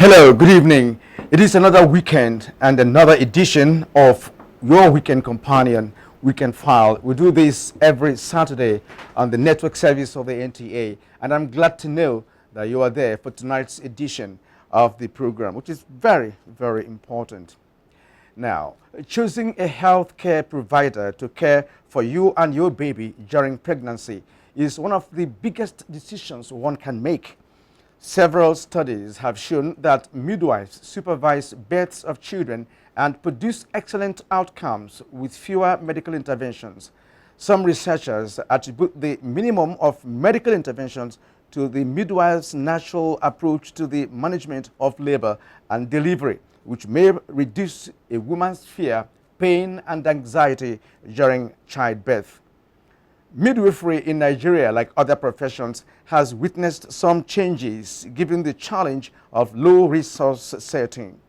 Hello, good evening. It is another weekend and another edition of your weekend companion, Weekend File. We do this every Saturday on the network service of the NTA, and I'm glad to know that you are there for tonight's edition of the program, which is very, very important. Now, choosing a healthcare provider to care for you and your baby during pregnancy is one of the biggest decisions one can make. Several studies have shown that midwives supervise births of children and produce excellent outcomes with fewer medical interventions. Some researchers attribute the minimum of medical interventions to the midwife's natural approach to the management of labor and delivery, which may reduce a woman's fear, pain, and anxiety during childbirth. Midwifery in Nigeria, like other professions, has witnessed some changes given the challenge of low resource setting.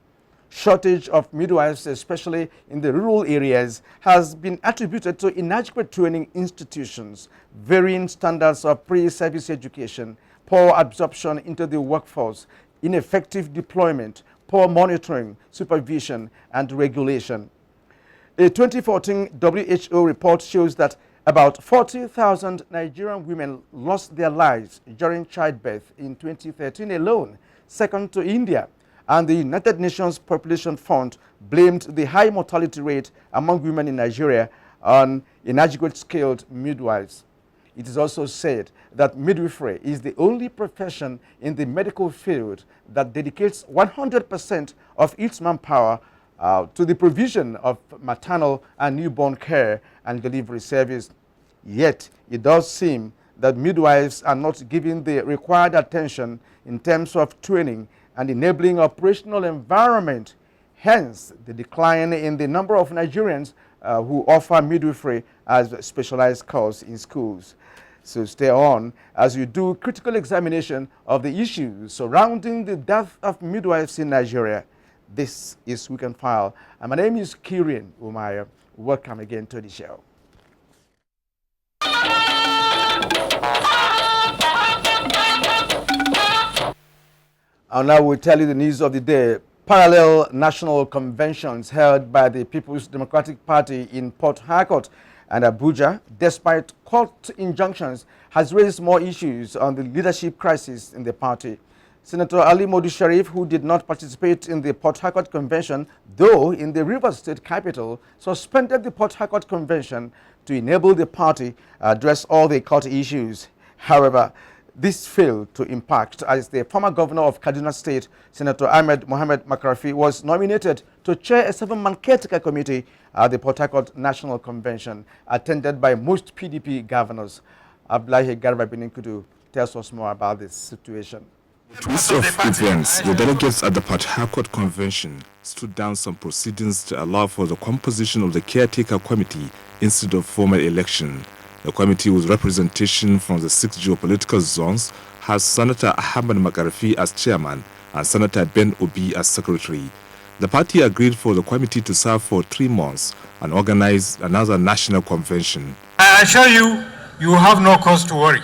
Shortage of midwives, especially in the rural areas, has been attributed to inadequate training institutions, varying standards of pre-service education, poor absorption into the workforce, ineffective deployment, poor monitoring, supervision, and regulation. A 2014 WHO report shows that about 40,000 Nigerian women lost their lives during childbirth in 2013 alone, second to India. And the United Nations Population Fund blamed the high mortality rate among women in Nigeria on inadequate skilled midwives. It is also said that midwifery is the only profession in the medical field that dedicates 100% of its manpower to the provision of maternal and newborn care and delivery service. Yet, it does seem that midwives are not given the required attention in terms of training and enabling operational environment. Hence, the decline in the number of Nigerians who offer midwifery as a specialized course in schools. So stay on as you do critical examination of the issues surrounding the death of midwives in Nigeria. This is Weekend File, and my name is Kirian Umaya. Welcome again to the show. And now we'll tell you the news of the day. Parallel national conventions held by the People's Democratic Party in Port Harcourt and Abuja, despite court injunctions, has raised more issues on the leadership crisis in the party. Senator Ali Modu Sharif, who did not participate in the Port Harcourt Convention, though in the Rivers State capital, suspended the Port Harcourt Convention to enable the party address all the court issues. However, this failed to impact as the former governor of Kaduna State, Senator Ahmed Mohamed Makarfi, was nominated to chair a 7-man caretaker committee at the Port Harcourt National Convention, attended by most PDP governors. Abdullahi Garba Beninkudu tells us more about this situation. Twist of events, the delegates at the Port Harcourt Convention stood down some proceedings to allow for the composition of the caretaker committee instead of formal election. The committee, with representation from the 6 geopolitical zones, has Senator Ahmed Makarfi as chairman and Senator Ben Obi as secretary. The party agreed for the committee to serve for 3 months and organize another national convention. I assure you, you have no cause to worry.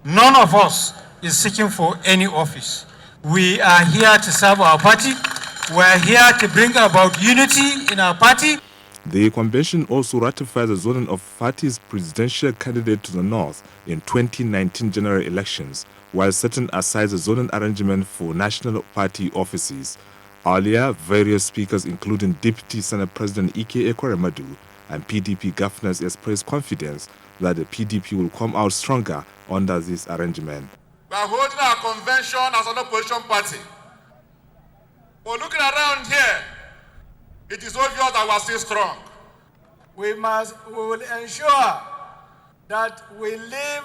None of us is seeking for any office. We are here to serve our party. We are here to bring about unity in our party. The convention also ratified the zoning of party's presidential candidate to the north in 2019 general elections, while setting aside the zoning arrangement for national party offices. Earlier, various speakers, including Deputy Senate President Ike Ekweremadu and PDP governors, expressed confidence that the PDP will come out stronger under this arrangement. We are holding our convention as an opposition party. But looking around here, it is obvious that we are still strong. We will ensure that we live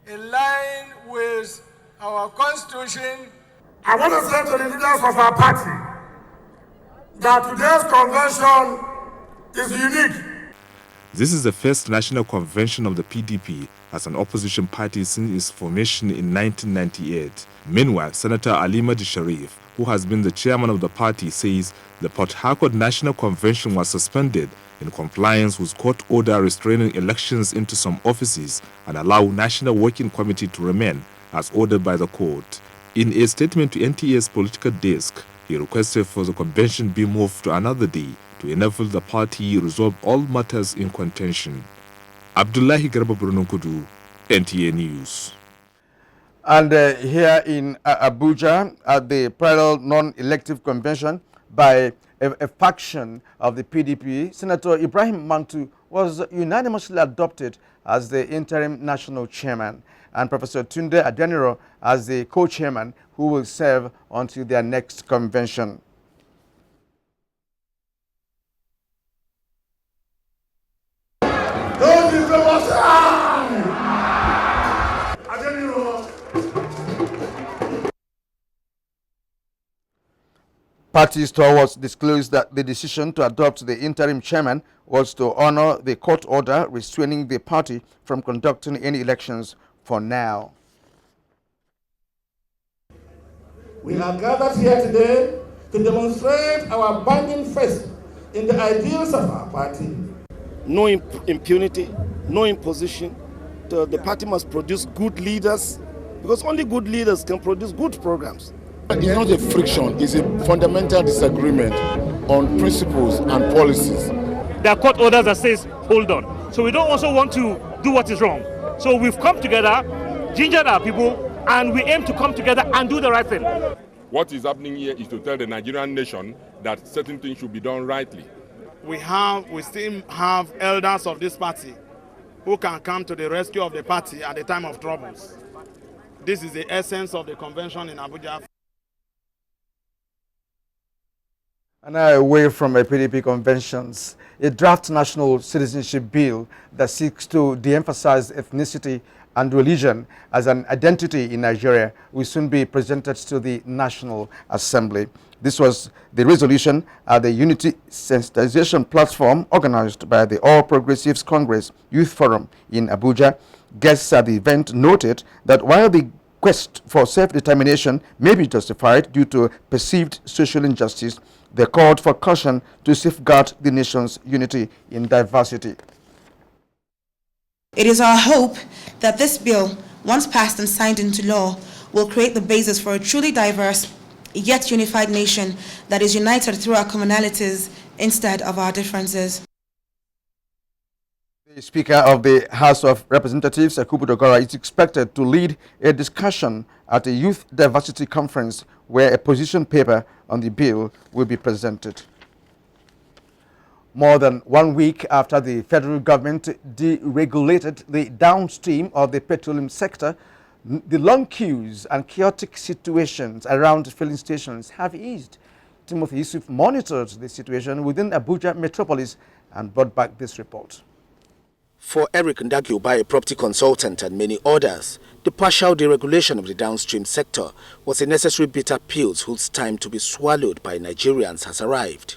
in line with our constitution. I want to say to the leaders of our party that today's convention is unique. This is the first national convention of the PDP as an opposition party since its formation in 1998. Meanwhile, Senator Ali Modu Sharif, who has been the chairman of the party, says the Port Harcourt National Convention was suspended in compliance with court order restraining elections into some offices and allow National Working Committee to remain as ordered by the court. In a statement to NTA's political desk, he requested for the convention be moved to another day to enable the party resolve all matters in contention. Abdullahi Garba Kudu, NTA News. And here in Abuja, at the parallel non-elective convention by a faction of the PDP, Senator Ibrahim Mantu was unanimously adopted as the interim national chairman, and Professor Tunde Adeniro as the co-chairman, who will serve until their next convention. Parties towards disclosed that the decision to adopt the interim chairman was to honor the court order restraining the party from conducting any elections for now. We are gathered here today to demonstrate our binding faith in the ideals of our party. No impunity, no imposition. The party must produce good leaders, because only good leaders can produce good programs. It's not a friction, it's a fundamental disagreement on principles and policies. There are court orders that says, hold on. So we don't also want to do what is wrong. So we've come together, gingered our people, and we aim to come together and do the right thing. What is happening here is to tell the Nigerian nation that certain things should be done rightly. We still have elders of this party who can come to the rescue of the party at the time of troubles. This is the essence of the convention in Abuja. And now away from PDP conventions, a draft national citizenship bill that seeks to de-emphasize ethnicity and religion as an identity in Nigeria will soon be presented to the National Assembly. This was the resolution at the Unity Sensitization Platform organized by the All Progressives Congress Youth Forum in Abuja. Guests at the event noted that while the quest for self-determination may be justified due to perceived social injustice, they called for caution to safeguard the nation's unity in diversity. It is our hope that this bill, once passed and signed into law, will create the basis for a truly diverse yet unified nation that is united through our commonalities instead of our differences. The Speaker of the House of Representatives, Akubu Dogora, is expected to lead a discussion at a youth diversity conference where a position paper on the bill will be presented. More than 1 week after the federal government deregulated the downstream of the petroleum sector, the long queues and chaotic situations around filling stations have eased. Timothy Yusuf monitored the situation within Abuja metropolis and brought back this report. For Eric Ndagioba, a property consultant, and many others, the partial deregulation of the downstream sector was a necessary bitter pill whose time to be swallowed by Nigerians has arrived.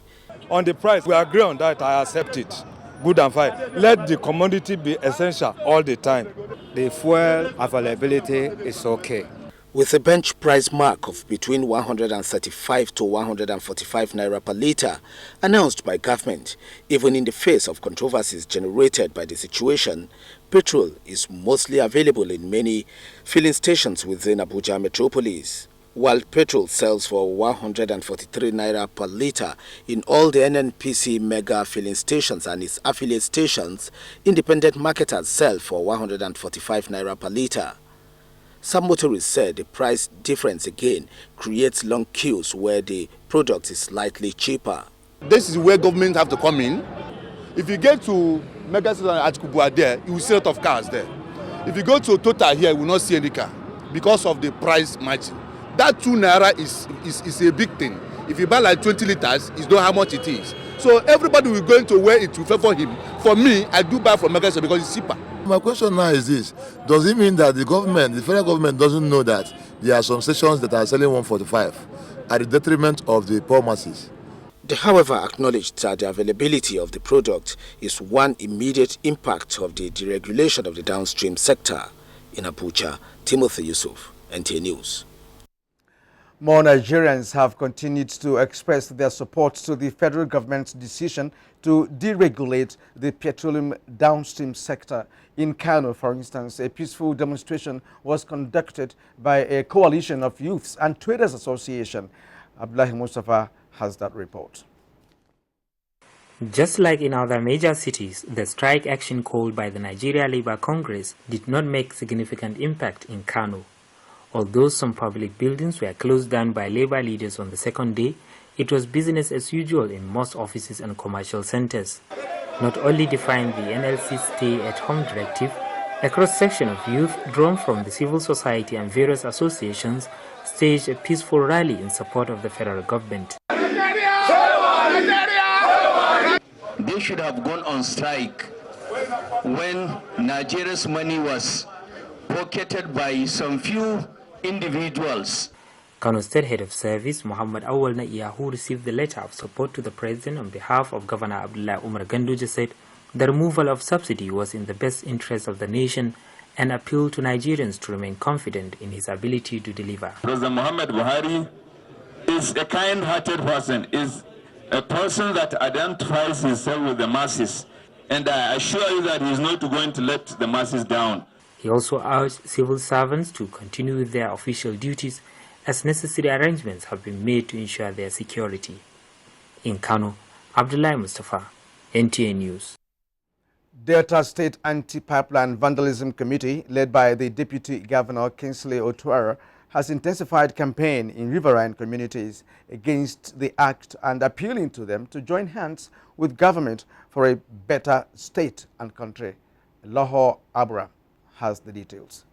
On the price, we agree on that, I accept it. Good and fine. Let the commodity be essential all the time. The fuel availability is okay. With a bench price mark of between 135 to 145 naira per litre announced by government, even in the face of controversies generated by the situation, petrol is mostly available in many filling stations within Abuja metropolis. While petrol sells for 143 naira per litre in all the NNPC mega filling stations and its affiliate stations, independent marketers sell for 145 naira per litre. Some motorists said the price difference again creates long queues where the product is slightly cheaper. This is where government have to come in. If you get to mega station at Kubwa there, you will see a lot of cars there. If you go to Total here, you will not see any car because of the price margin. That 2 naira is a big thing. If you buy like 20 liters, you know how much it is. So everybody will go into where it will favor him. For me, I do buy from mega because it's cheaper. My question now is this: does it mean that the federal government doesn't know that there are some stations that are selling 145 at the detriment of the poor masses? They, however, acknowledged that the availability of the product is one immediate impact of the deregulation of the downstream sector. In Abuja, Timothy Yusuf, NTA News. More Nigerians have continued to express their support to the federal government's decision to deregulate the petroleum downstream sector. In Kano, for instance, a peaceful demonstration was conducted by a coalition of youths and traders association. Abdullahi Mustafa has that report. Just like in other major cities, the strike action called by the Nigeria Labour Congress did not make significant impact in Kano. Although some public buildings were closed down by labor leaders on the second day, it was business as usual in most offices and commercial centers. Not only defying the NLC's stay-at-home directive, a cross-section of youth drawn from the civil society and various associations staged a peaceful rally in support of the federal government. They should have gone on strike when Nigeria's money was pocketed by some few individuals. Kano State Head of Service Muhammad Awal Naiya, who received the letter of support to the President on behalf of Governor Abdullah Umar Ganduje, said the removal of subsidy was in the best interest of the nation and appealed to Nigerians to remain confident in his ability to deliver. President Muhammad Buhari is a kind-hearted person, is a person that identifies himself with the masses, and I assure you that he is not going to let the masses down. He also urged civil servants to continue with their official duties as necessary arrangements have been made to ensure their security. In Kano, Abdullahi Mustafa, NTA News. Delta State Anti-Pipeline Vandalism Committee, led by the Deputy Governor Kingsley Otuara, has intensified campaign in riverine communities against the act and appealing to them to join hands with government for a better state and country. Lahore Abra has the details.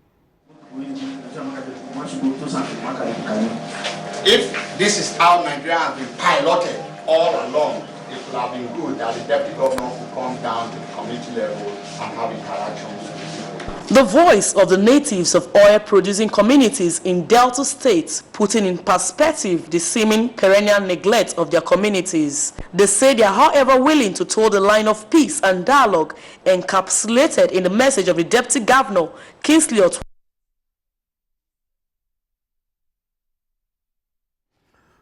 If this is how Nigeria has been piloted all along, it would have been good that the deputy governor could come down to the community level and have interactions with people. The voice of the natives of oil-producing communities in Delta State, putting in perspective the seeming perennial neglect of their communities. They say they are, however, willing to toe the line of peace and dialogue encapsulated in the message of the Deputy Governor, Kingsley Otuara.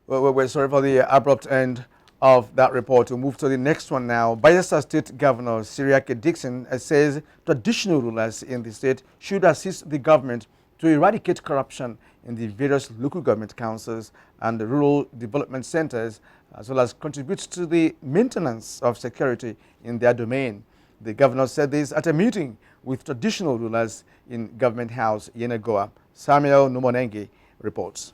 Well, we're sorry for the abrupt end of that report. We'll move to the next one now. Bayelsa State Governor Siriake Dixon says traditional rulers in the state should assist the government to eradicate corruption in the various local government councils and the rural development centers, as well as contribute to the maintenance of security in their domain. The governor said this at a meeting with traditional rulers in Government House, Yenagoa. Samuel Numonengi reports.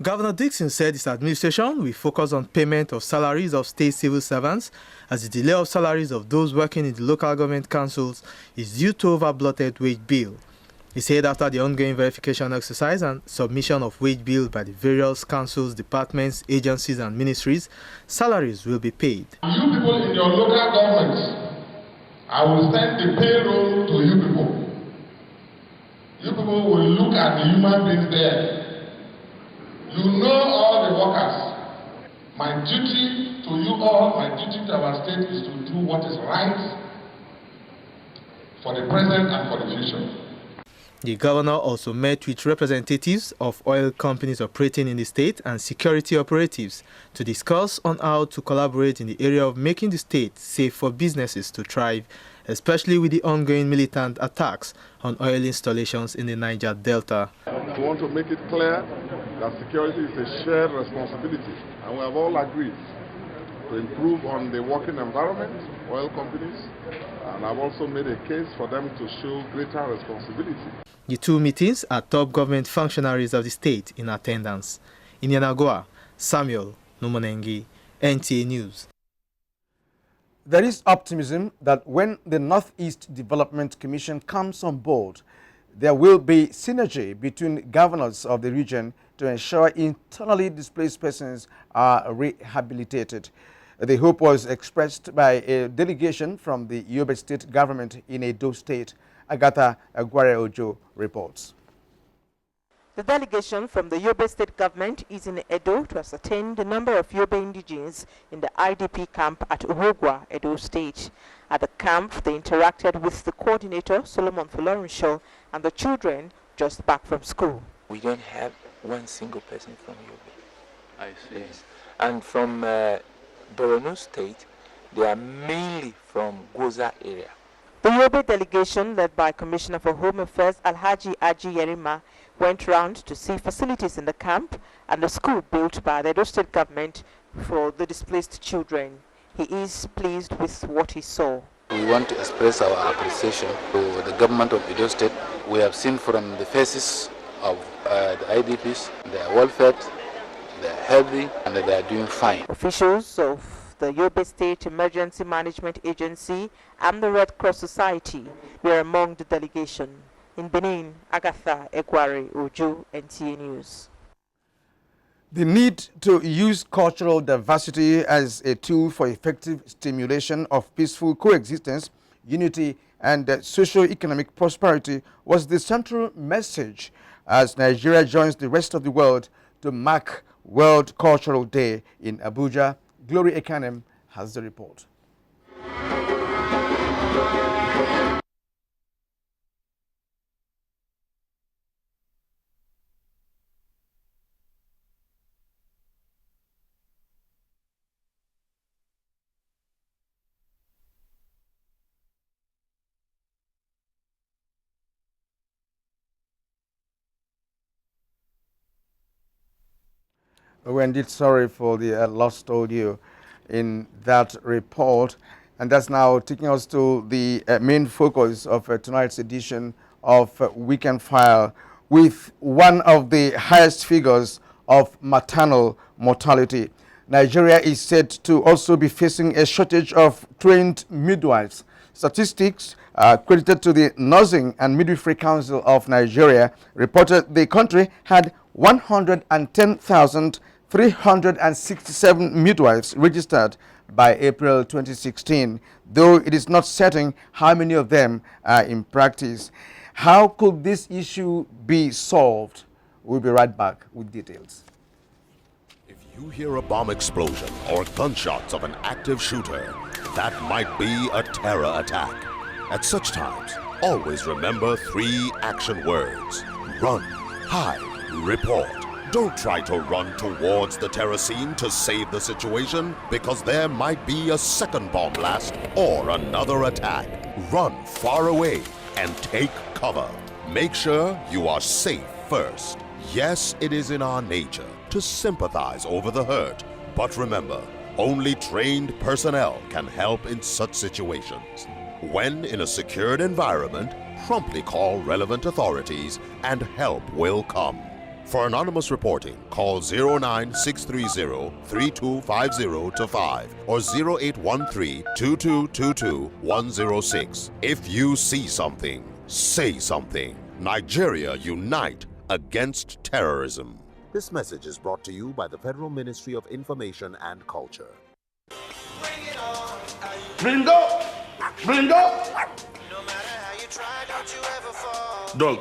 Governor Dixon said his administration will focus on payment of salaries of state civil servants, as the delay of salaries of those working in the local government councils is due to over-bloated wage bill. He said after the ongoing verification exercise and submission of wage bills by the various councils, departments, agencies and ministries, salaries will be paid. You people in your local governments, I will send the payroll to you people. You people will look at the human beings there. You know all the workers. My duty to you all, my duty to our state is to do what is right for the present and for the future. The governor also met with representatives of oil companies operating in the state and security operatives to discuss on how to collaborate in the area of making the state safe for businesses to thrive, especially with the ongoing militant attacks on oil installations in the Niger Delta. We want to make it clear that security is a shared responsibility, and we have all agreed to improve on the working environment, oil companies, and I've also made a case for them to show greater responsibility. The two meetings are top government functionaries of the state in attendance. In Yenagoa, Samuel Numonengi, NTA News. There is optimism that when the Northeast Development Commission comes on board, there will be synergy between governors of the region to ensure internally displaced persons are rehabilitated. The hope was expressed by a delegation from the Yobe State government in Edo State. Agatha Aguare Ojo reports. The delegation from the Yobe State government is in Edo to ascertain the number of Yobe indigenes in the IDP camp at Urugwa, Edo State. At the camp, they interacted with the coordinator, Solomon Fulorenshaw, and the children just back from school. We don't have one single person from Yobe. I see. Yes. And from Borno State, they are mainly from Goza area. The Yobe delegation, led by Commissioner for Home Affairs Alhaji Aji Yerima, went round to see facilities in the camp and the school built by the Edo State government for the displaced children. He is pleased with what he saw. We want to express our appreciation to the government of Edo State. We have seen from the faces of the IDPs, they are well fed, they are healthy, and they are doing fine. Officials of the Yobe State Emergency Management Agency and the Red Cross Society were among the delegation. In Benin, Agatha Egwari Ojo, NTA News. The need to use cultural diversity as a tool for effective stimulation of peaceful coexistence, unity, and socio-economic prosperity was the central message as Nigeria joins the rest of the world to mark World Cultural Day in Abuja. Glory Ekanem has the report. We're indeed sorry for the lost audio in that report, and that's now taking us to the main focus of tonight's edition of Weekend File, with one of the highest figures of maternal mortality. Nigeria is said to also be facing a shortage of trained midwives. Statistics credited to the Nursing and Midwifery Council of Nigeria reported the country had 110,367 midwives registered by April 2016, though it is not certain how many of them are in practice. How could this issue be solved? We'll be right back with details. If you hear a bomb explosion or gunshots of an active shooter, that might be a terror attack. At such times, always remember 3 action words: run, hide, report. Don't try to run towards the terror scene to save the situation, because there might be a second bomb blast or another attack. Run far away and take cover. Make sure you are safe first. Yes, it is in our nature to sympathize over the hurt, but remember, only trained personnel can help in such situations. When in a secured environment, promptly call relevant authorities and help will come. For anonymous reporting, call 09630-3250-5 or 0813-2222-106. If you see something, say something. Nigeria unite against terrorism. This message is brought to you by the Federal Ministry of Information and Culture. Bringo! Bringo! Dog,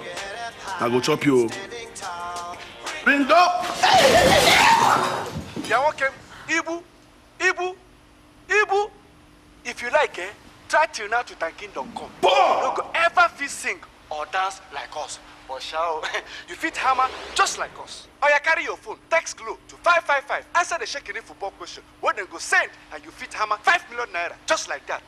I go chop you. Bringo! Yeah, okay. Ibu! If you like, try till now to thank Kingdom come. You don't go ever fit sing or dance like us. But shall you fit hammer just like us. Or you carry your phone, text Glow to 555, answer the shaking football question. When they go send and you fit hammer 5 million naira, just like that.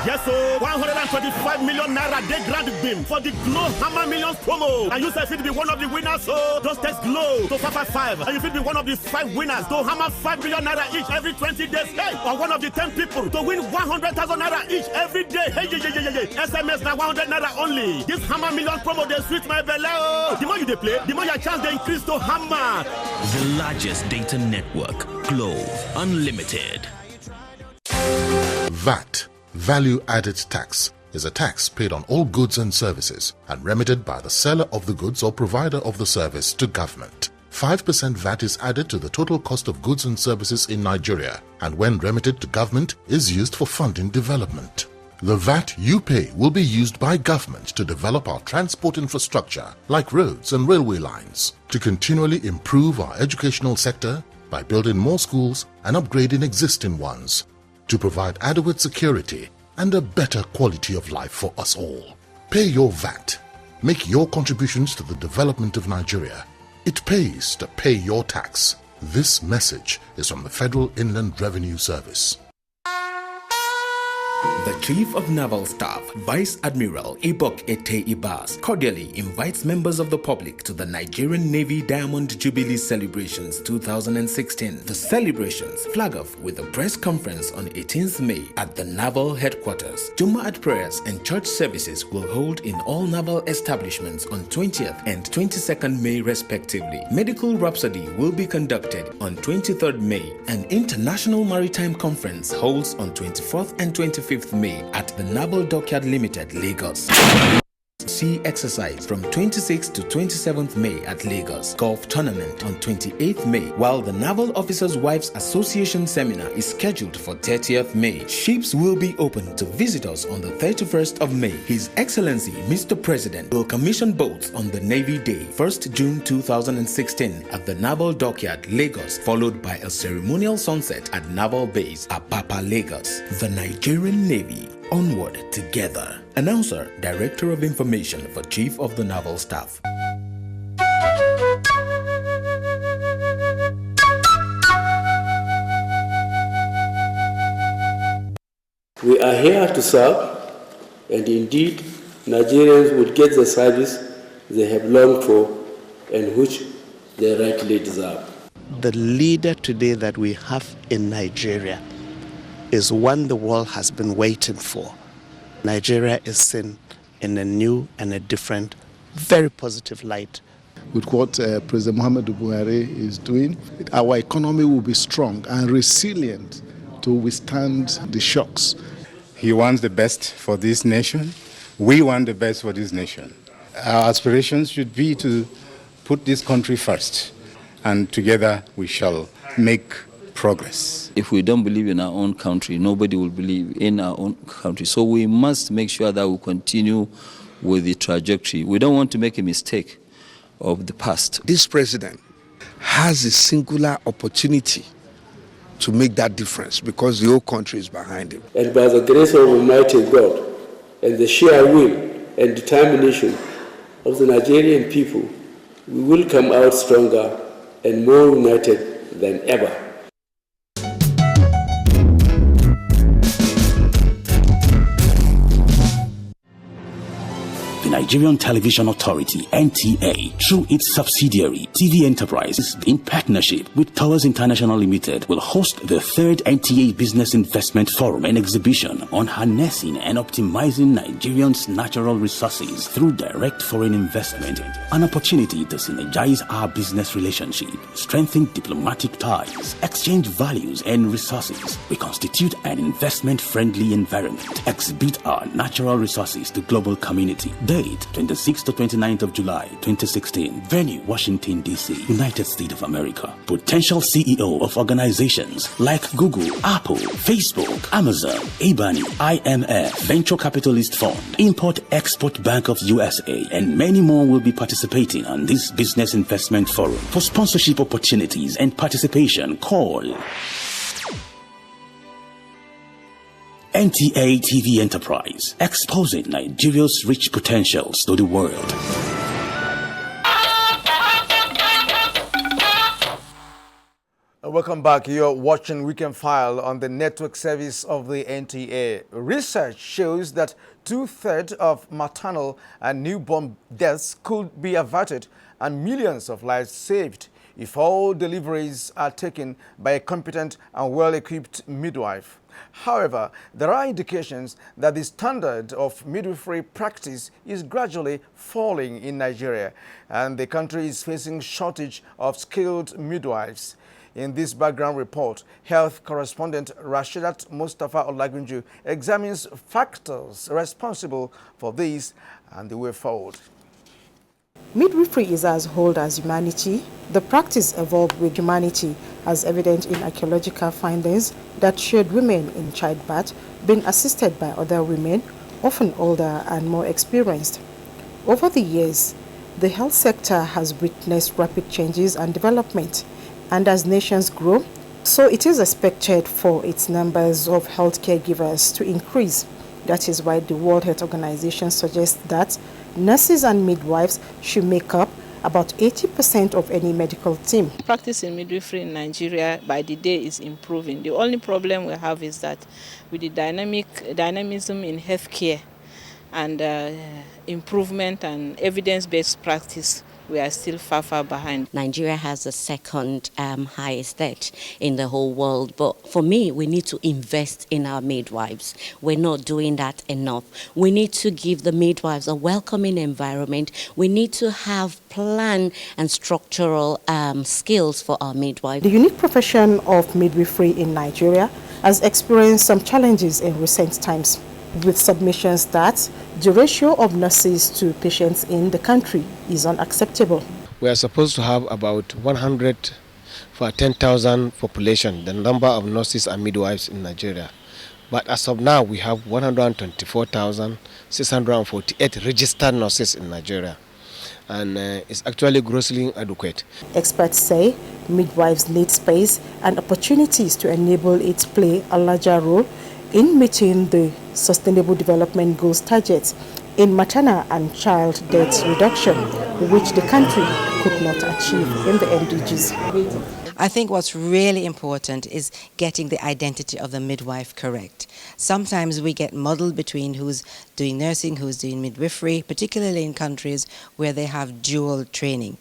Yes, so 125 million naira they grant beam for the Glow Hammer Millions promo. And you say fit be one of the winners, so just text Glow to 555 and you fit be one of the 5 winners to hammer 5 million naira each every 20 days. Hey, or one of the 10 people to win 100,000 naira each every day. Hey, SMS now 100 naira only. This Hammer Millions promo they sweet my belly. The more you they play, the more your chance they increase to hammer. The largest data network, Glow Unlimited. VAT, Value Added Tax, is a tax paid on all goods and services and remitted by the seller of the goods or provider of the service to government. 5% VAT is added to the total cost of goods and services in Nigeria, and when remitted to government is used for funding development. The VAT you pay will be used by government to develop our transport infrastructure like roads and railway lines, to continually improve our educational sector by building more schools and upgrading existing ones, to provide adequate security and a better quality of life for us all. Pay your VAT. Make your contributions to the development of Nigeria. It pays to pay your tax. This message is from the Federal Inland Revenue Service. The Chief of Naval Staff, Vice Admiral Ibok Ete Ibas, cordially invites members of the public to the Nigerian Navy Diamond Jubilee Celebrations 2016. The celebrations flag off with a press conference on 18th May at the Naval Headquarters. Jumu'at prayers and church services will hold in all naval establishments on 20th and 22nd May respectively. Medical Rhapsody will be conducted on 23rd May. An International Maritime Conference holds on 24th and 25th May at the Naval Dockyard Limited, Lagos. Sea exercise from 26th to 27th May at Lagos. Golf tournament on 28th May, while the Naval Officers' Wives Association seminar is scheduled for 30th May. Ships will be open to visitors on the 31st of May. His Excellency Mr. President will commission boats on the Navy Day, 1st June 2016 at the Naval Dockyard, Lagos, followed by a ceremonial sunset at Naval Base, Apapa, Lagos. The Nigerian Navy, onward together. Announcer, Director of Information for Chief of the Naval Staff. We are here to serve, and indeed, Nigerians would get the service they have longed for and which they rightly deserve. The leader today that we have in Nigeria is one the world has been waiting for. Nigeria is seen in a new and a different, very positive light. With what President Muhammadu Buhari is doing, our economy will be strong and resilient to withstand the shocks. He wants the best for this nation. We want the best for this nation. Our aspirations should be to put this country first, and together we shall make progress. If we don't believe in our own country, nobody will believe in our own country. So we must make sure that we continue with the trajectory. We don't want to make a mistake of the past. This president has a singular opportunity to make that difference because the whole country is behind him. And by the grace of Almighty God and the sheer will and determination of the Nigerian people, we will come out stronger and more united than ever. Nigerian Television Authority, NTA, through its subsidiary, TV Enterprises, in partnership with Towers International Limited, will host the 3rd NTA Business Investment Forum and Exhibition on harnessing and optimizing Nigerians' natural resources through direct foreign investment, an opportunity to synergize our business relationship, strengthen diplomatic ties, exchange values and resources, reconstitute an investment-friendly environment, exhibit our natural resources to global community. Date 26th to 29th of July 2016. Venue Washington DC, United States of America. Potential CEO of organizations like Google, Apple, Facebook, Amazon, Ebony, IMF, Venture Capitalist Fund, Import-Export Bank of USA, and many more will be participating on this business investment forum. For sponsorship opportunities and participation, call NTA TV Enterprise, exposing Nigeria's rich potentials to the world. Welcome back. You're watching Weekend File on the network service of the NTA. Research shows that 2/3 of maternal and newborn deaths could be averted and millions of lives saved if all deliveries are taken by a competent and well-equipped midwife. However, there are indications that the standard of midwifery practice is gradually falling in Nigeria, and the country is facing shortage of skilled midwives. In this background report, health correspondent Rashidat Mustafa Olagunju examines factors responsible for this and the way forward. Midwifery is as old as humanity. The practice evolved with humanity, as evident in archaeological findings that showed women in childbirth being assisted by other women, often older and more experienced. Over the years, the health sector has witnessed rapid changes and development, and as nations grow, so it is expected for its numbers of health caregivers to increase. That is why the World Health Organization suggests that nurses and midwives should make up about 80% of any medical team. Practice in midwifery in Nigeria by the day is improving. The only problem we have is that with the dynamism in healthcare and improvement and evidence-based practice, we are still far behind. Nigeria has the second highest debt in the whole world. But for me, we need to invest in our midwives. We're not doing that enough. We need to give the midwives a welcoming environment. We need to have plan and structural skills for our midwives. The unique profession of midwifery in Nigeria has experienced some challenges in recent times, with submissions that the ratio of nurses to patients in the country is unacceptable. We are supposed to have about 100 for 10,000 population, the number of nurses and midwives in Nigeria. But as of now, we have 124,648 registered nurses in Nigeria. And it's actually grossly inadequate. Experts say midwives need space and opportunities to enable it to play a larger role in meeting the Sustainable Development Goals targets in maternal and child death reduction, which the country could not achieve in the MDGs. I think what's really important is getting the identity of the midwife correct. Sometimes we get muddled between who's doing nursing, who's doing midwifery, particularly in countries where they have dual training.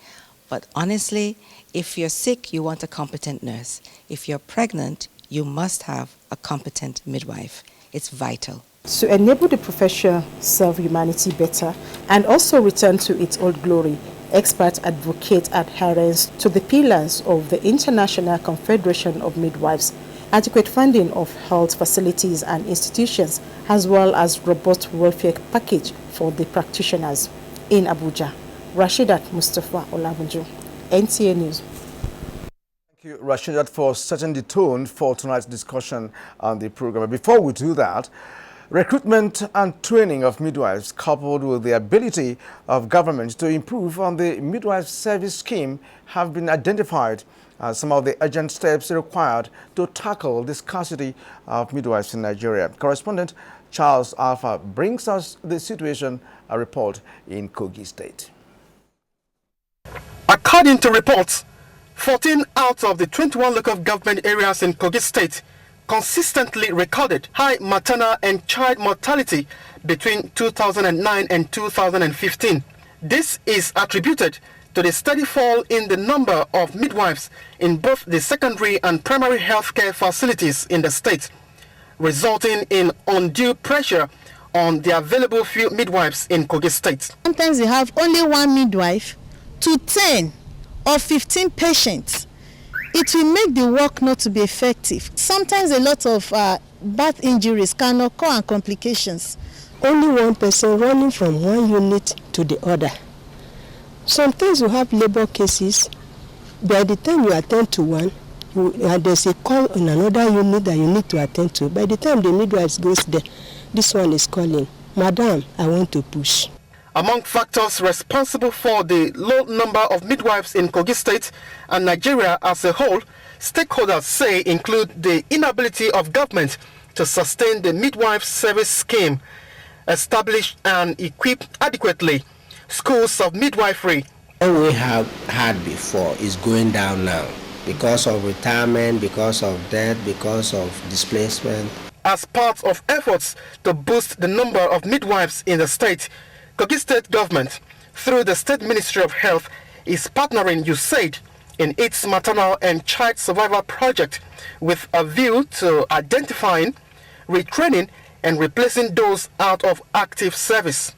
But honestly, if you're sick, you want a competent nurse. If you're pregnant, you must have a competent midwife. It's vital. To enable the profession serve humanity better and also return to its old glory, experts advocate adherence to the pillars of the International Confederation of Midwives, adequate funding of health facilities and institutions, as well as robust welfare package for the practitioners. In Abuja, Rashidat Mustafa Olabunju, NTA News. Thank you, Rashidat, for setting the tone for tonight's discussion on the program. Before we do that, recruitment and training of midwives, coupled with the ability of government to improve on the midwife service scheme, have been identified as some of the urgent steps required to tackle the scarcity of midwives in Nigeria. Correspondent Charles Alpha brings us the situation, a report in Kogi State. According to reports, 14 out of the 21 local government areas in Kogi State consistently recorded high maternal and child mortality between 2009 and 2015. This is attributed to the steady fall in the number of midwives in both the secondary and primary healthcare facilities in the state, resulting in undue pressure on the available few midwives in Kogi State. Sometimes you have only one midwife to 10 or 15 patients. It will make the work not to be effective. Sometimes a lot of birth injuries can occur and complications. Only one person running from one unit to the other. Sometimes you have labor cases. By the time you attend to one, there's a call in another unit that you need to attend to. By the time the midwife goes there, this one is calling, "Madam, I want to push." Among factors responsible for the low number of midwives in Kogi State and Nigeria as a whole, stakeholders say include the inability of government to sustain the midwife service scheme, establish and equip adequately schools of midwifery. What we have had before is going down now because of retirement, because of death, because of displacement. As part of efforts to boost the number of midwives in the state, Kogi State government, through the State Ministry of Health, is partnering USAID in its maternal and child survival project with a view to identifying, retraining, and replacing those out of active service.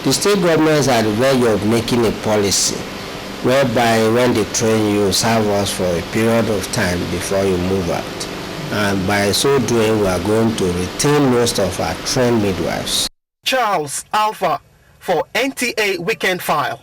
The state governments are the way of making a policy whereby when they train you, serve us for a period of time before you move out. And by so doing, we are going to retain most of our trained midwives. Charles Alpha for NTA Weekend File.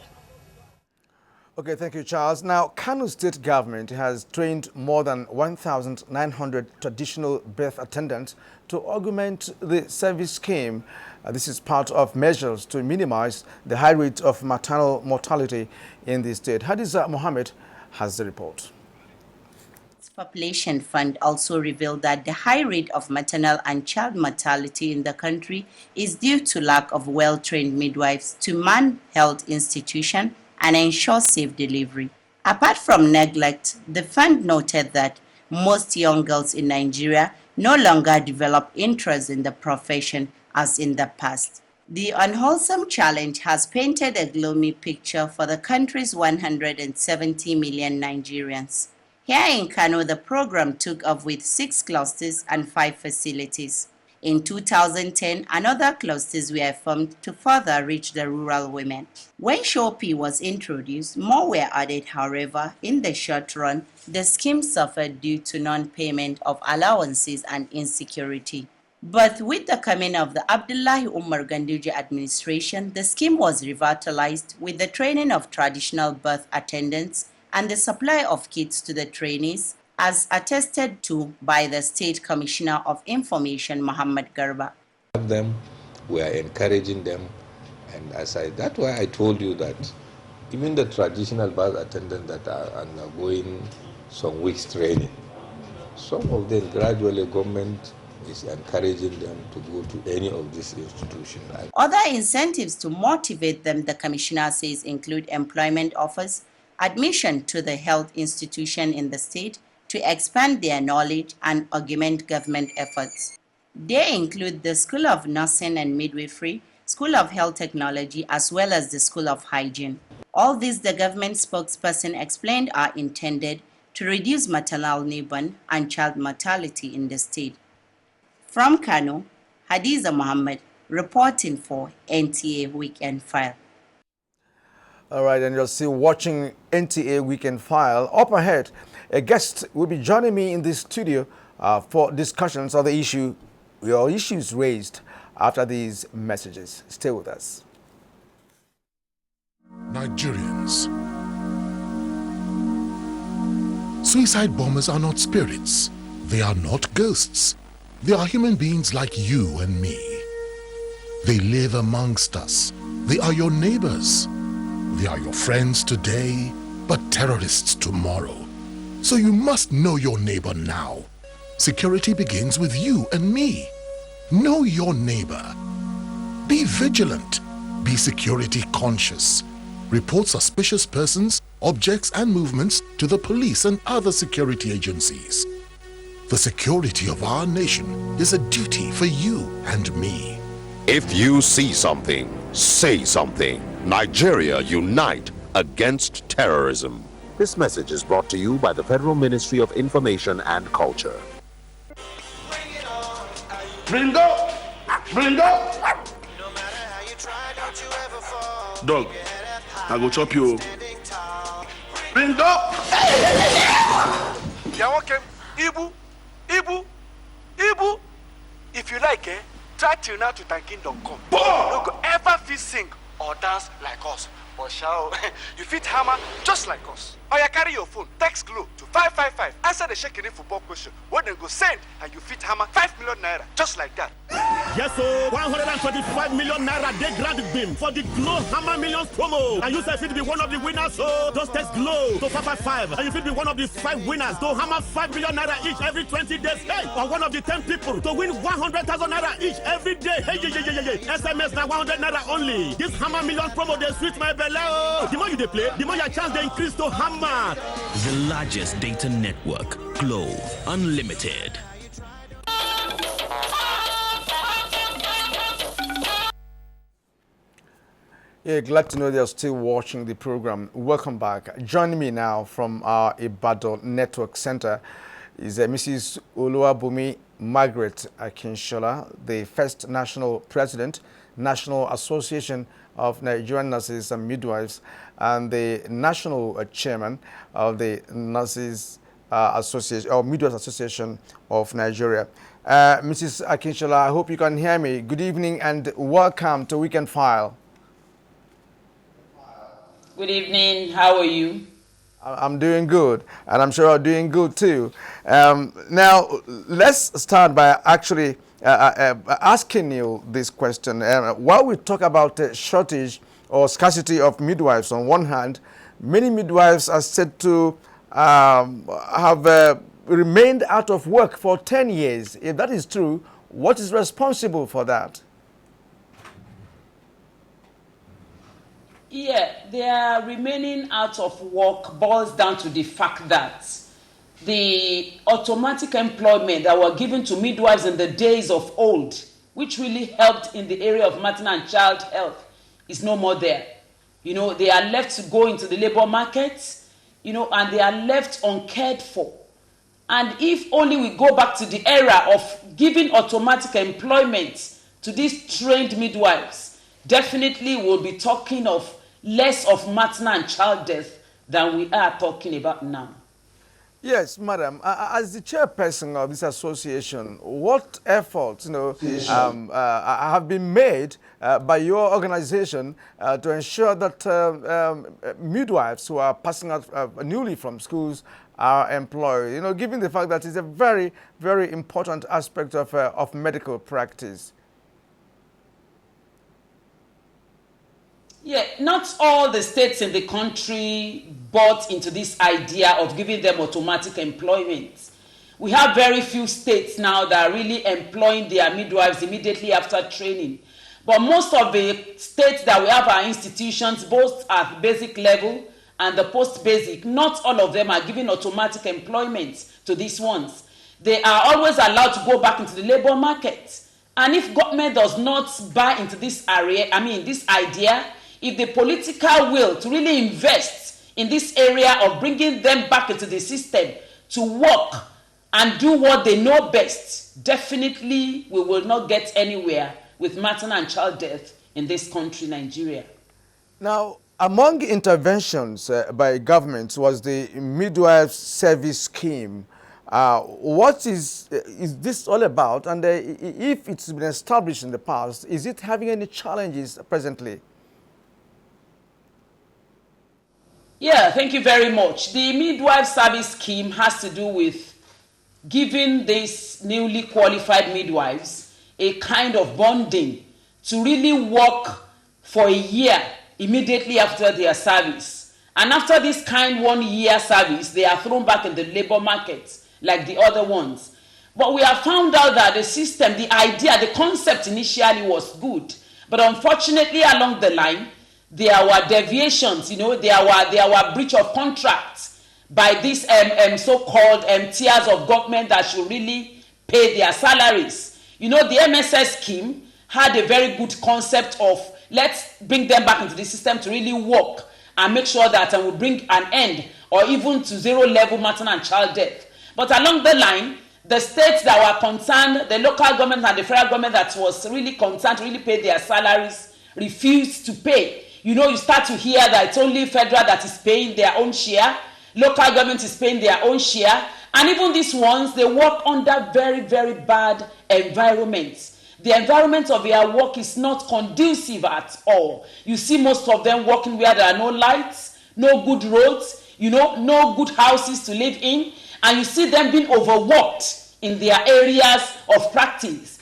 Okay, thank you, Charles. Now, Kano State government has trained more than 1,900 traditional birth attendants to augment the service scheme. This is part of measures to minimize the high rate of maternal mortality in the state. Hadiza Mohammed has the report. Population Fund also revealed that the high rate of maternal and child mortality in the country is due to lack of well-trained midwives to man health institutions and ensure safe delivery. Apart from neglect, the fund noted that most young girls in Nigeria no longer develop interest in the profession as in the past. The unwholesome challenge has painted a gloomy picture for the country's 170 million Nigerians. Here in Kano, the program took off with 6 clusters and 5 facilities. In 2010, another clusters were formed to further reach the rural women. When Shopee was introduced, more were added. However, in the short run, the scheme suffered due to non-payment of allowances and insecurity. But with the coming of the Abdullahi Umar Ganduje administration, the scheme was revitalized with the training of traditional birth attendants and the supply of kits to the trainees, as attested to by the State Commissioner of Information, Muhammad Garba. We are encouraging them, and that's why I told you that even the traditional birth attendants that are undergoing some weeks training, some of them gradually government is encouraging them to go to any of these institutions. Other incentives to motivate them, the Commissioner says, include employment offers, admission to the health institution in the state, to expand their knowledge and augment government efforts. They include the School of Nursing and Midwifery, School of Health Technology, as well as the School of Hygiene. All these, the government spokesperson explained, are intended to reduce maternal newborn and child mortality in the state. From Kano, Hadiza Muhammad, reporting for NTA Weekend File. All right, and you're still watching NTA Weekend File. Up ahead, a guest will be joining me in this studio for discussions of the issues raised after these messages. Stay with us. Nigerians. Suicide bombers are not spirits. They are not ghosts. They are human beings like you and me. They live amongst us. They are your neighbors. They are your friends today, but terrorists tomorrow. So you must know your neighbor now. Security begins with you and me. Know your neighbor. Be vigilant. Be security conscious. Report suspicious persons, objects, and movements to the police and other security agencies. The security of our nation is a duty for you and me. If you see something, say something. Nigeria, unite against terrorism. This message is brought to you by the Federal Ministry of Information and Culture. Bringo! Bringo! Dog, I go chop you. Bringo! You're welcome. Ibu. If you like, try till now to thanking.com. You go ever feel sing or dance like us. Or shall you fit hammer just like us. Or you carry your phone, text Glow to 555. Answer the shaking football question. What then go send and you fit hammer 5 million naira just like that. Yes, sir. 125 million naira they grant beam for the Glow Hammer Millions promo. And you say fit be one of the winners, so just text Glow to 555. And you fit be one of the 5 winners to hammer 5 million naira each every 20 days. Hey, or one of the 10 people to win 100,000 naira each every day. Hey, yeah. SMS now 100 naira only. This Hammer Millions promo they sweet my belly. The more you they play, the more your chance they increase to hammer. The largest data network, Glow Unlimited. Yeah, glad to know you're still watching the program. Welcome back. Joining me now from our Ibadan Network Center is Mrs. Oluwabumi Margaret Akinshola, the first national president, National Association of Nigerian Nurses and Midwives, and the national chairman of the Nurses Association or Midwives Association of Nigeria. Mrs. Akinshola, I hope you can hear me. Good evening and welcome to Weekend File. Good evening. How are you? I'm doing good, and I'm sure you're doing good too. Now, let's start by actually asking you this question. While we talk about shortage or scarcity of midwives on one hand, many midwives are said to have remained out of work for 10 years. If that is true, what is responsible for that? Yeah, their remaining out of work boils down to the fact that the automatic employment that were given to midwives in the days of old, which really helped in the area of maternal and child health, is no more there. You know, they are left to go into the labor market, you know, and they are left uncared for. And if only we go back to the era of giving automatic employment to these trained midwives, definitely we'll be talking of less of maternal and child death than we are talking about now. Yes, madam. As the chairperson of this association, what efforts, have been made by your organization to ensure that midwives who are passing out newly from schools are employed? You know, given the fact that it's a very, very important aspect of medical practice. Yeah, not all the states in the country bought into this idea of giving them automatic employment. We have very few states now that are really employing their midwives immediately after training. But most of the states that we have our institutions, both at basic level and the post-basic, not all of them are giving automatic employment to these ones. They are always allowed to go back into the labor market. And if government does not buy into this area, this idea, if the political will to really invest in this area of bringing them back into the system to work and do what they know best, definitely we will not get anywhere with maternal and child death in this country, Nigeria. Now, among interventions by government was the midwife service scheme. What is this all about? And if it's been established in the past, is it having any challenges presently? Yeah, thank you very much. The midwife service scheme has to do with giving these newly qualified midwives a kind of bonding to really work for a year immediately after their service. And after this kind 1 year service, they are thrown back in the labor market like the other ones. But we have found out that the system, the idea, the concept initially was good. But unfortunately, along the line, there were deviations, there were breach of contracts by these so-called tiers of government that should really pay their salaries. The MSS scheme had a very good concept of let's bring them back into the system to really work and make sure that we bring an end or even to zero level maternal and child death. But along the line, the states that were concerned, the local government and the federal government that was really concerned to really pay their salaries, refused to pay. You start to hear that it's only federal that is paying their own share, local government is paying their own share, and even these ones, they work under very, very bad environments. The environment of their work is not conducive at all. You see most of them working where there are no lights, no good roads, no good houses to live in, and you see them being overworked in their areas of practice.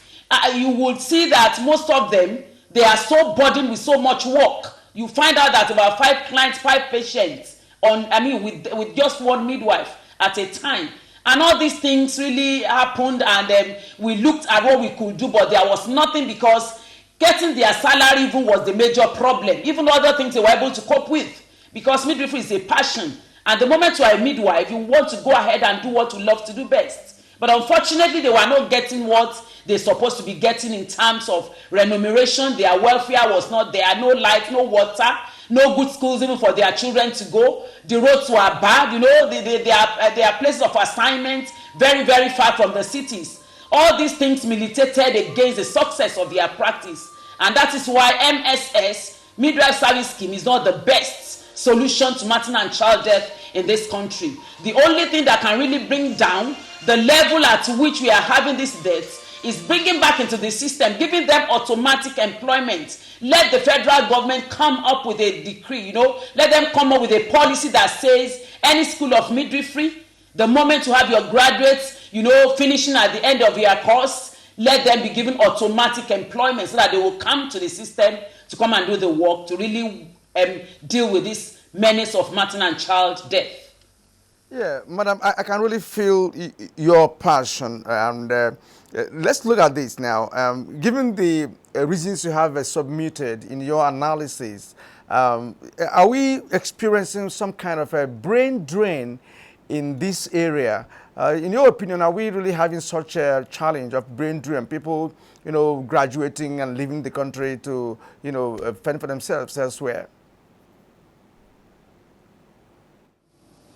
You will see that most of them, they are so burdened with so much work. You find out that about 5 clients, 5 patients with just one midwife at a time. And all these things really happened, and we looked at what we could do, but there was nothing because getting their salary even was the major problem. Even other things they were able to cope with, because midwifery is a passion. And the moment you are a midwife, you want to go ahead and do what you love to do best. But unfortunately, they were not getting what they're supposed to be getting in terms of remuneration. Their welfare was not there. No light, no water, no good schools even for their children to go. The roads were bad. They are places of assignment very, very far from the cities. All these things militated against the success of their practice. And that is why MSS, Midwife Service Scheme, is not the best solution to maternal and child death in this country. The only thing that can really bring down the level at which we are having these deaths is bringing back into the system, giving them automatic employment. Let the federal government come up with a decree, let them come up with a policy that says any school of midwifery, the moment you have your graduates, finishing at the end of your course, let them be given automatic employment so that they will come to the system to come and do the work to really deal with this menace of maternal and child death. Yeah, madam, I can really feel your passion, and Let's look at this now. Given the reasons you have submitted in your analysis, are we experiencing some kind of a brain drain in this area? In your opinion, are we really having such a challenge of brain drain? People, graduating and leaving the country to, fend for themselves elsewhere?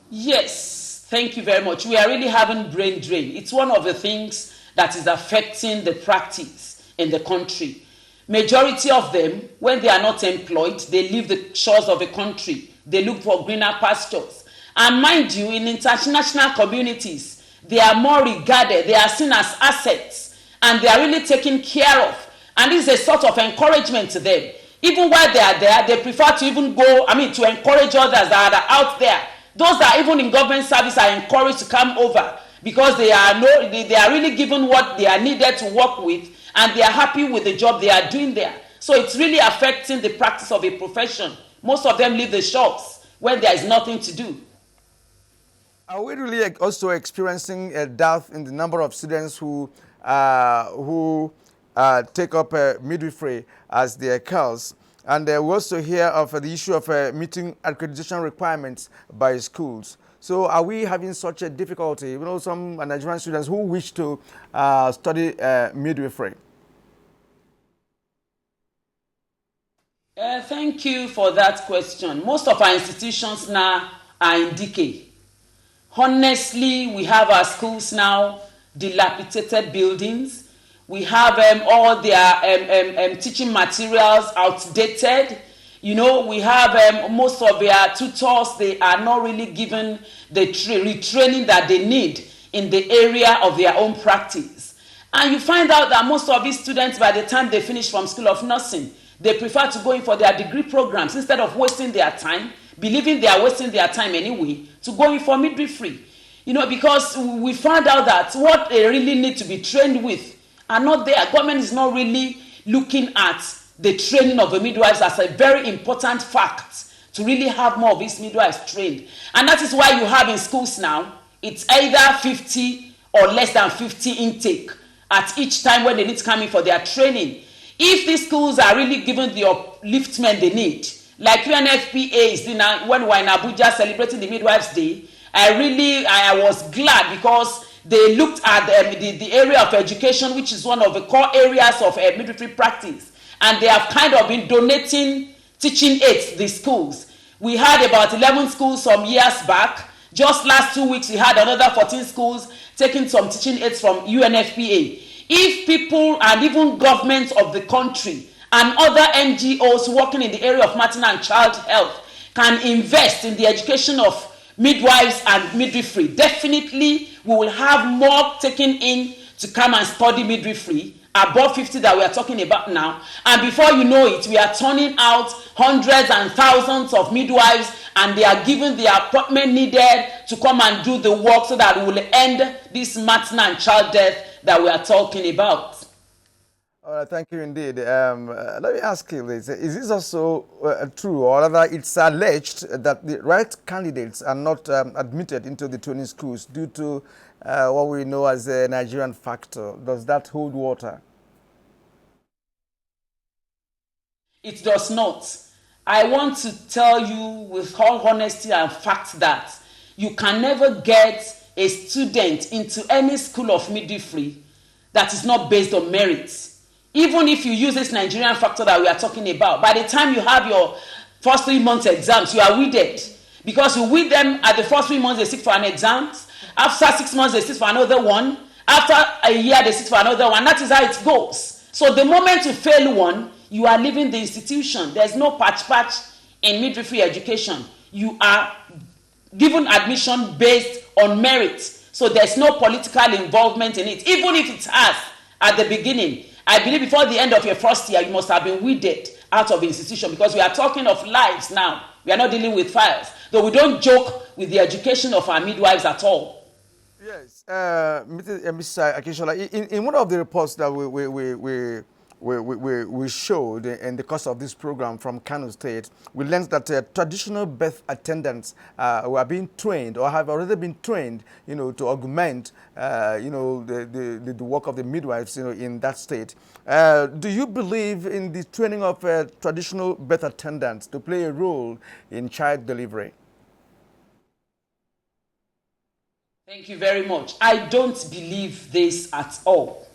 Yes, thank you very much. We are really having brain drain. It's one of the things that is affecting the practice in the country. Majority of them, when they are not employed, they leave the shores of the country. They look for greener pastures. And mind you, in international communities, they are more regarded. They are seen as assets, and they are really taken care of. And this is a sort of encouragement to them. Even while they are there, they prefer to even go, to encourage others that are out there. Those that are even in government service are encouraged to come over, because they are really given what they are needed to work with, and they are happy with the job they are doing there. So it's really affecting the practice of a profession. Most of them leave the shops when there is nothing to do. Are we really also experiencing a dearth in the number of students who take up midwifery as their course? And we also hear of the issue of meeting accreditation requirements by schools. So are we having such a difficulty? Some Nigerian students who wish to study midwifery. Thank you for that question. Most of our institutions now are in decay. Honestly, we have our schools now dilapidated buildings. We have all their teaching materials outdated. We have most of their tutors, they are not really given the retraining that they need in the area of their own practice. And you find out that most of these students, by the time they finish from School of Nursing, they prefer to go in for their degree programs instead of wasting their time, believing they are wasting their time anyway, to go in for midwifery. Because we found out that what they really need to be trained with are not there. Government is not really looking at the training of the midwives as a very important fact to really have more of these midwives trained. And that is why you have in schools now, it's either 50 or less than 50 intake at each time when they need to come in for their training. If these schools are really given the upliftment they need, like UNFPA is doing now, when we were in Abuja celebrating the Midwives' Day, I was glad because they looked at the area of education, which is one of the core areas of midwifery practice, and they have kind of been donating teaching aids to the schools. We had about 11 schools some years back. Just last 2 weeks, we had another 14 schools taking some teaching aids from UNFPA. If people and even governments of the country and other NGOs working in the area of maternal and child health can invest in the education of midwives and midwifery, definitely we will have more taken in to come and study midwifery, above 50 that we are talking about now. And before you know it, we are turning out hundreds and thousands of midwives, and they are given the appointment needed to come and do the work so that we will end this maternal and child death that we are talking about. All right, thank you indeed. Let me ask you this. Is this also true, or rather it's alleged that the right candidates are not admitted into the training schools due to what we know as a Nigerian factor? Does that hold water? It does not. I want to tell you with all honesty and fact that you can never get a student into any school of midwifery that is not based on merit. Even if you use this Nigerian factor that we are talking about, by the time you have your first 3 months exams, you are weeded. Because you weed them at the first 3 months, they sit for an exam. After 6 months, they sit for another one. After a year, they sit for another one. That is how it goes. So the moment you fail one, you are leaving the institution. There's no patch in midwifery education. You are given admission based on merit. So there's no political involvement in it. Even if it has at the beginning, I believe before the end of your first year, you must have been weeded out of the institution, because we are talking of lives now. We are not dealing with files. Though we don't joke with the education of our midwives at all. Yes, Mr. Akishola, in one of the reports that we showed in the course of this program from Kano State, we learned that traditional birth attendants were being trained or have already been trained, to augment, the work of the midwives, in that state. Do you believe in the training of traditional birth attendants to play a role in child delivery? Thank you very much. I don't believe this at all.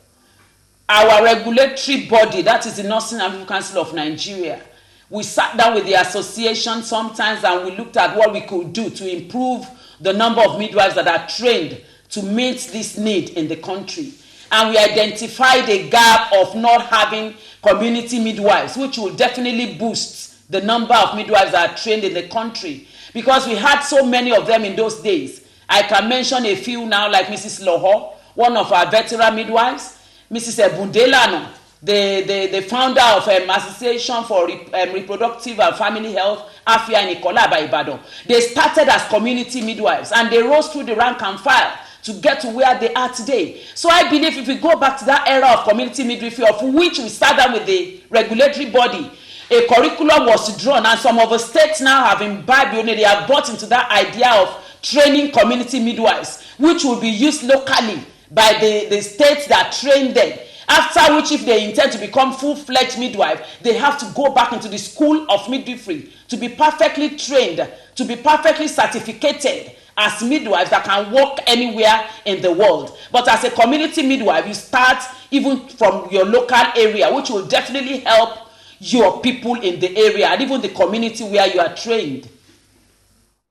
Our regulatory body, that is the Nursing and Midwifery Council of Nigeria, we sat down with the association sometimes and we looked at what we could do to improve the number of midwives that are trained to meet this need in the country. And we identified a gap of not having community midwives, which will definitely boost the number of midwives that are trained in the country, because we had so many of them in those days. I can mention a few now, like Mrs. Loho, one of our veteran midwives, Mrs. Ebundelano, the founder of Association for Reproductive and Family Health, Afia and Ikolaba Ibadan. They started as community midwives and they rose through the rank and file to get to where they are today. So I believe if we go back to that era of community midwifery, of which we sat down with the regulatory body, a curriculum was drawn, and some of the states now have imbibed, they have bought into that idea of training community midwives, which will be used locally by the states that train them. After which, if they intend to become full-fledged midwife, they have to go back into the school of midwifery to be perfectly trained, to be perfectly certificated as midwives that can work anywhere in the world. But as a community midwife, you start even from your local area, which will definitely help your people in the area and even the community where you are trained.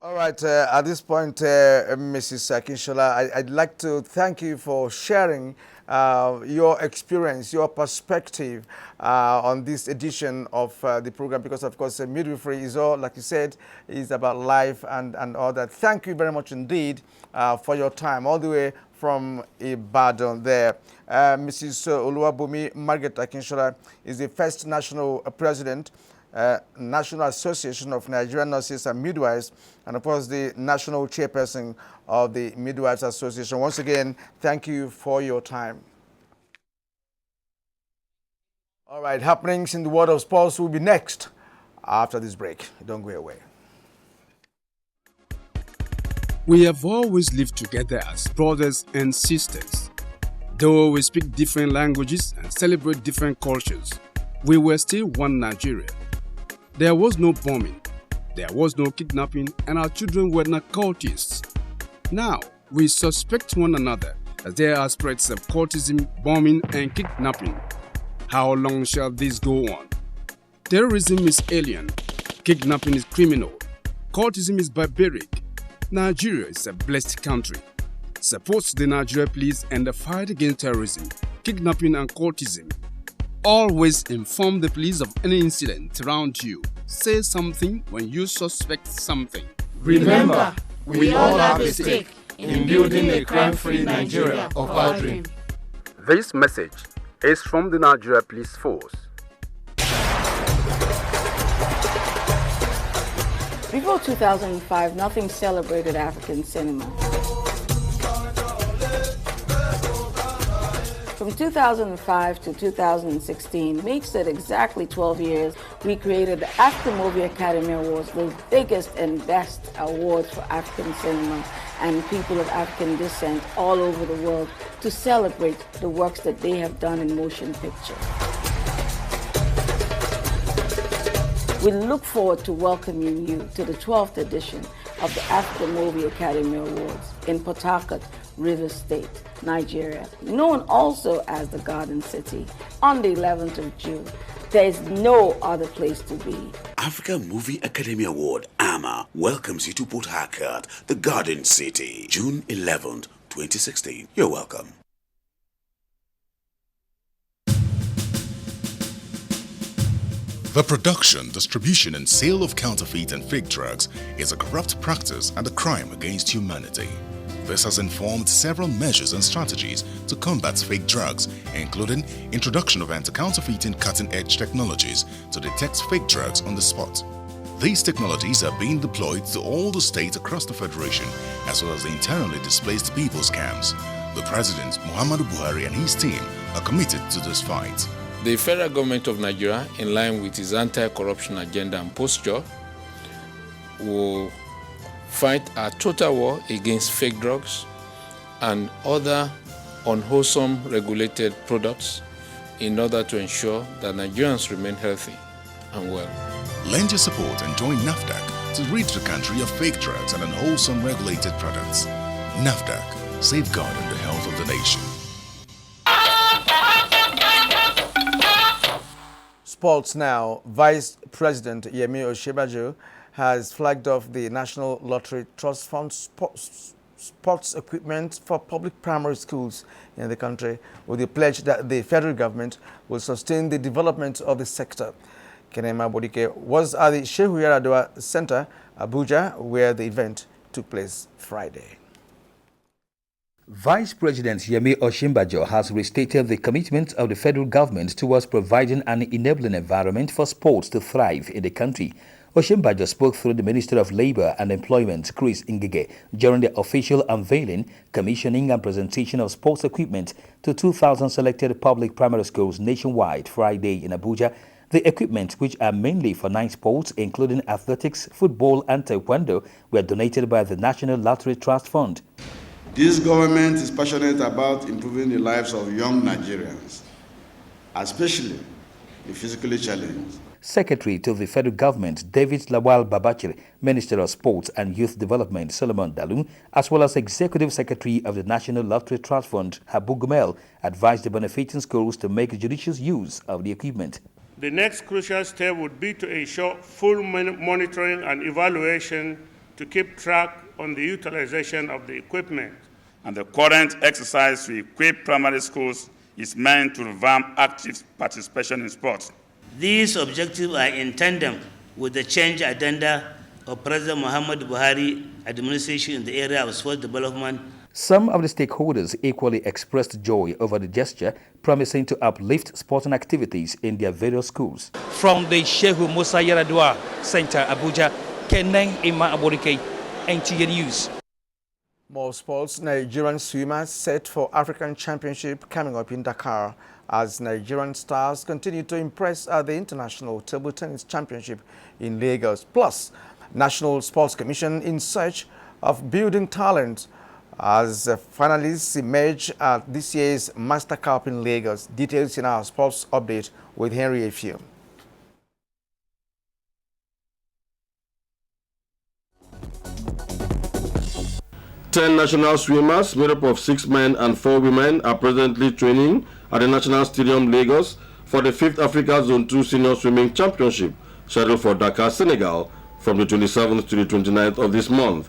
All right, at this point, Mrs. Akinshola, I'd like to thank you for sharing your experience, your perspective on this edition of the program, because of course midwifery is all, like you said, is about life and all that. Thank you very much indeed for your time, all the way from Ibadan there. Mrs. Oluwabumi Margaret Akinshola is the first national president, National Association of Nigerian Nurses and Midwives, and of course the national chairperson of the Midwives Association. Once again, thank you for your time. All right, happenings in the world of sports will be next after this break. Don't go away. We have always lived together as brothers and sisters. Though we speak different languages and celebrate different cultures, we were still one Nigeria. There was no bombing, there was no kidnapping, and our children were not cultists. Now, we suspect one another as there are spreads of cultism, bombing, and kidnapping. How long shall this go on? Terrorism is alien, kidnapping is criminal, cultism is barbaric. Nigeria is a blessed country. Support the Nigeria Police and the fight against terrorism, kidnapping, and cultism. Always inform the police of any incident around you. Say something when you suspect something. Remember, we all have a stake in building a crime-free Nigeria of our dream. This message is from the Nigeria Police Force. Before 2005, nothing celebrated African cinema. From 2005 to 2016, makes it exactly 12 years, we created the African Movie Academy Awards, the biggest and best awards for African cinema and people of African descent all over the world to celebrate the works that they have done in motion picture. We look forward to welcoming you to the 12th edition of the African Movie Academy Awards in Port Harcourt, Rivers State, Nigeria, known also as the Garden City, on the 11th of June. There is no other place to be. African Movie Academy Award, AMA, welcomes you to Port Harcourt, the Garden City, June 11th, 2016. You're welcome. The production, distribution, and sale of counterfeit and fake drugs is a corrupt practice and a crime against humanity. This has informed several measures and strategies to combat fake drugs, including introduction of anti-counterfeiting cutting-edge technologies to detect fake drugs on the spot. These technologies are being deployed to all the states across the Federation, as well as the internally displaced people's camps. The President, Muhammadu Buhari, and his team are committed to this fight. The federal government of Nigeria, in line with its anti-corruption agenda and posture, will fight a total war against fake drugs and other unwholesome regulated products in order to ensure that Nigerians remain healthy and well. Lend your support and join NAFDAC to rid the country of fake drugs and unwholesome regulated products. NAFDAC, safeguarding the health of the nation. Sports now. Vice President Yemi Osinbajo has flagged off the National Lottery Trust Fund sports equipment for public primary schools in the country, with the pledge that the federal government will sustain the development of the sector. Kenema Bodike was at the Shehu Yaradua Center, Abuja, where the event took place Friday. Vice President Yemi Osinbajo has restated the commitment of the federal government towards providing an enabling environment for sports to thrive in the country. Osinbajo spoke through the Minister of Labour and Employment, Chris Ngige, during the official unveiling, commissioning and presentation of sports equipment to 2,000 selected public primary schools nationwide Friday in Abuja. The equipment, which are mainly for 9 sports, including athletics, football and taekwondo, were donated by the National Lottery Trust Fund. This government is passionate about improving the lives of young Nigerians, especially the physically challenged. Secretary to the federal government, David Lawal Babachir, Minister of Sports and Youth Development, Solomon Dalun, as well as Executive Secretary of the National Lottery Trust Fund, Habu Gumel, advised the benefiting schools to make judicious use of the equipment. The next crucial step would be to ensure full monitoring and evaluation to keep track on the utilization of the equipment. And the current exercise to equip primary schools is meant to revamp active participation in sports. These objectives are in tandem with the change agenda of President Muhammadu Buhari administration in the area of sports development. Some of the stakeholders equally expressed joy over the gesture, promising to uplift sporting activities in their various schools. From the Shehu Musa Yaradua Center, Abuja, Kenan Ima Aborike, NTA News. More sports. Nigerian swimmers set for African Championship coming up in Dakar as Nigerian stars continue to impress at the International Table Tennis Championship in Lagos. Plus, National Sports Commission in search of building talent as finalists emerge at this year's Master Cup in Lagos. Details in our sports update with Henry Efium. Ten national swimmers made up of 6 men and 4 women are presently training at the National Stadium, Lagos for the 5th Africa Zone 2 Senior Swimming Championship scheduled for Dakar, Senegal from the 27th to the 29th of this month.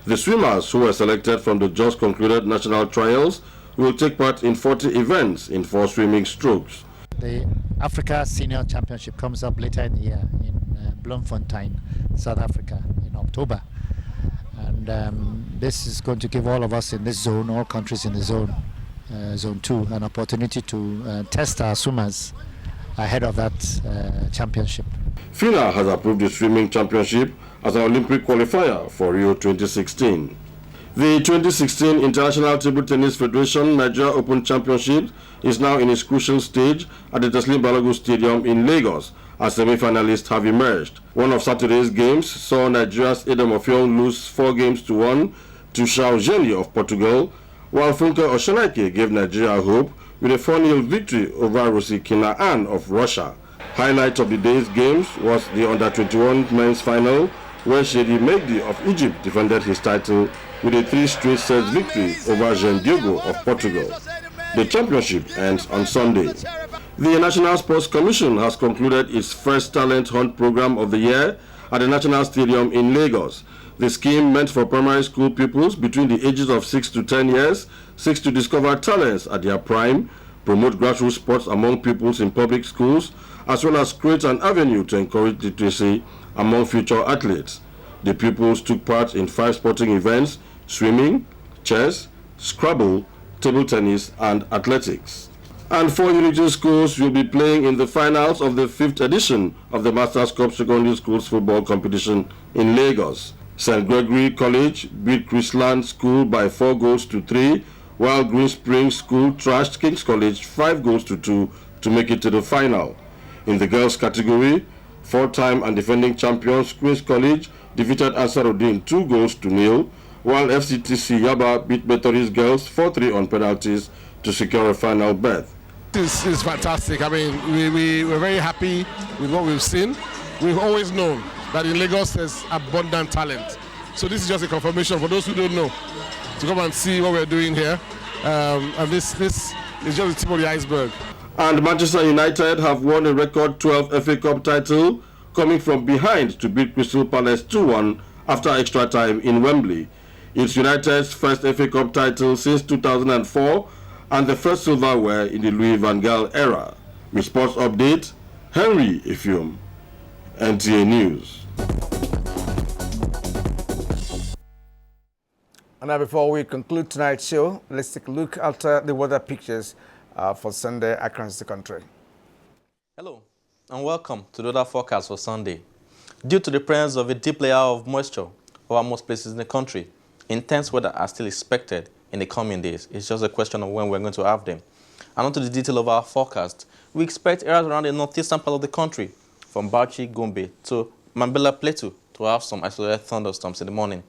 The swimmers who were selected from the just concluded national trials will take part in 40 events in 4 swimming strokes. The Africa Senior Championship comes up later in the year in Bloemfontein, South Africa in October. And this is going to give all of us in this zone, all countries in the zone, Zone 2, an opportunity to test our swimmers ahead of that championship. FINA has approved the swimming championship as an Olympic qualifier for Rio 2016. The 2016 International Table Tennis Federation Nigeria Open Championship is now in its crucial stage at the Teslim Balogun Stadium in Lagos, as semi-finalists have emerged. One of Saturday's games saw Nigeria's Edom Ofion lose 4-1 to Shao Zhengli of Portugal, while Funke Oshonaike gave Nigeria hope with a 4-0 victory over Rosi Kinaan of Russia. Highlight of the day's games was the Under-21 men's final, where Shedi Megdi of Egypt defended his title with a 3 straight sets victory over Jean Diego of Portugal. The championship ends on Sunday. The National Sports Commission has concluded its first talent hunt program of the year at the National Stadium in Lagos. The scheme meant for primary school pupils between the ages of 6 to 10 years seeks to discover talents at their prime, promote grassroots sports among pupils in public schools, as well as create an avenue to encourage literacy among future athletes. The pupils took part in 5 sporting events: swimming, chess, Scrabble, table tennis and athletics. And 4 Unity schools will be playing in the finals of the 5th edition of the Masters Cup Secondary Schools Football Competition in Lagos. St. Gregory College beat Chrisland School by 4-3, while Green Springs School trashed King's College 5-2 to to make it to the final. In the girls category, four-time and defending champions Queen's College defeated Ansarudin 2-0, while FCTC Yaba beat Methodist girls 4-3 on penalties to secure a final berth. This is fantastic. I mean, we're very happy with what we've seen. We've always known that in Lagos there's abundant talent. So this is just a confirmation for those who don't know to come and see what we're doing here. And this is just the tip of the iceberg. And Manchester United have won a record 12 FA Cup title, coming from behind to beat Crystal Palace 2-1 after extra time in Wembley. It's United's first FA Cup title since 2004 and the first silverware in the Louis van Gaal era. With sports update, Henry Efium, NTA News. And now before we conclude tonight's show, let's take a look at the weather pictures for Sunday across the country. Hello and welcome to the weather forecast for Sunday. Due to the presence of a deep layer of moisture over most places in the country, intense weather are still expected in the coming days. It's just a question of when we're going to have them. And onto the detail of our forecast, we expect areas around the northeastern part of the country, from Bauchi, Gombe to Mambila Plateau, to have some isolated thunderstorms in the morning.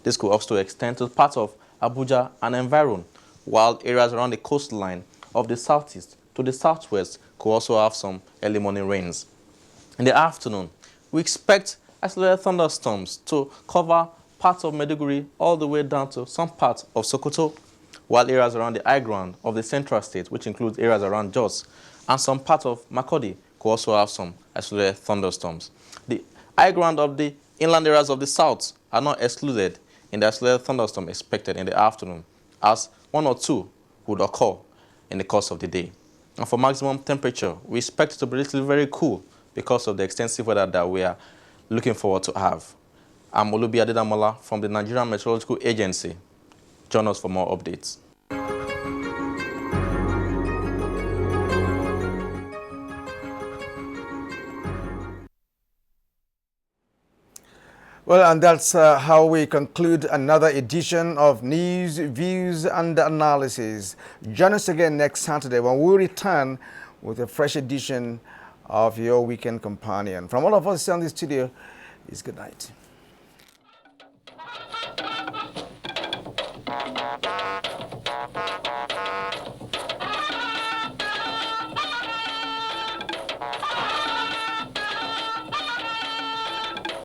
This could also extend to parts of Abuja and environ, while areas around the coastline of the southeast to the southwest could also have some early morning rains. In the afternoon, we expect isolated thunderstorms to cover parts of Maiduguri all the way down to some parts of Sokoto, while areas around the high ground of the central state, which includes areas around Jos, and some parts of Makurdi could also have some isolated thunderstorms. The high ground of the inland areas of the south are not excluded in the isolated thunderstorm expected in the afternoon, as one or two would occur in the course of the day. And for maximum temperature, we expect it to be very cool because of the extensive weather that we are looking forward to have. I'm Olubi Adedamola from the Nigerian Meteorological Agency. Join us for more updates. Well, and that's how we conclude another edition of News, Views and Analysis. Join us again next Saturday when we return with a fresh edition of your weekend companion. From all of us here in the studio, it's good night.